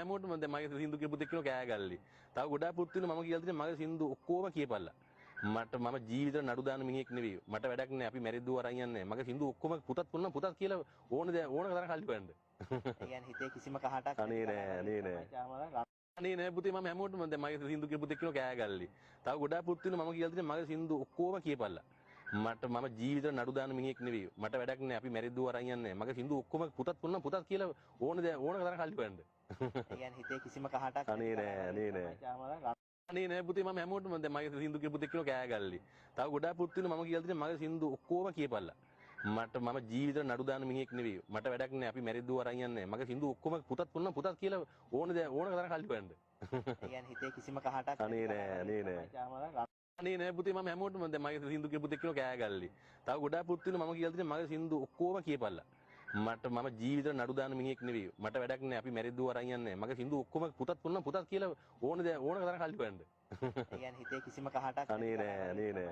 හැමෝටම දැන් මගේ සින්දු කියපු දෙයක් කියනවා කෑ ගල්ලි. තව ගොඩාක් පුත් වෙනවා මම කියලා තියෙන මගේ සින්දු ඔක්කොම කියපල්ලා. මම ජීවිතේ නඩු දාන මිනිහෙක් නෙවෙයි. මට වැඩක් නෑ. අපි මැරිද්දුව අරන් යන්නේ නෑ. මගේ සින්දු ඔක්කොම පුතත් වුණා පුතත් කියලා ඕන තරම් කල්ලි හොයන්න. ඒ කියන්නේ හිතේ කිසිම කහටක් අනේ නෑ. අනේ නෑ පුතේ මම හැමෝටම දැන් මගේ සින්දු කියපු දෙයක් කියනවා කෑ ගල්ලි. තව ගොඩාක් පුත් වෙනවා මම කියලා තියෙන මගේ සින්දු ඔක්කොම කියපල්ලා. මම ජීවිතේ නඩු දාන මිනිහෙක් නෙවෙයි. මට වැඩක් නෑ. අපි මැරිද්දුව අරන් යන්නේ නෑ. මගේ සින්දු ඔක්කොම පුතත් වුණා පුතත් කියලා ඕන තරම් කල්ලි හොයන්න. ඒ කියන්නේ හිතේ කිසිම කහටක් අනේ නෑ. අනේ නෑ පුතේ මම හැමෝටම දැන් මගේ සින්දු කියපු දෙයක් කියනවා කෑ ගල්ලි. තව ගොඩාක් පුත් වෙනවා මම කියලා තියෙන මගේ සින්දු ඔක්කොම කියපල්ලා. මම ජීවිතේ නඩු දාන මිනිහෙක් නෙවෙයි. මට වැඩක් නෑ. අපි මැරිද්දුව අරන් යන්නේ නෑ. මගේ සින්දු ඔක්කොම පුතත් වුණා පුතත් කියලා ඕන තරම් කල්ලි හොයන්න. ඒ කියන්නේ හිතේ කිසිම කහටක් අනේ නෑ. අනේ නෑ පුතේ මම හැමෝටම දැන් මගේ සින්දු කියපු දෙයක් කියනවා කෑ ගල්ලි. තව ගොඩාක් පුත් වෙනවා මම කියලා තියෙන මගේ සින්දු ඔක්කොම කියපල්ලා. මම ජීවිතේ නඩු දාන මිනිහෙක් නෙවෙයි. මට වැඩක් නෑ. අපි මැරිද්දුව අරන් යන්නේ නෑ. මගේ සින්දු ඔක්කොම පුතත් වුණා පුතත් කියලා ඕන තරම් කල්ලි හොයන්න. ඒ කියන්නේ හිතේ කිසිම කහටක් අනේ නෑ.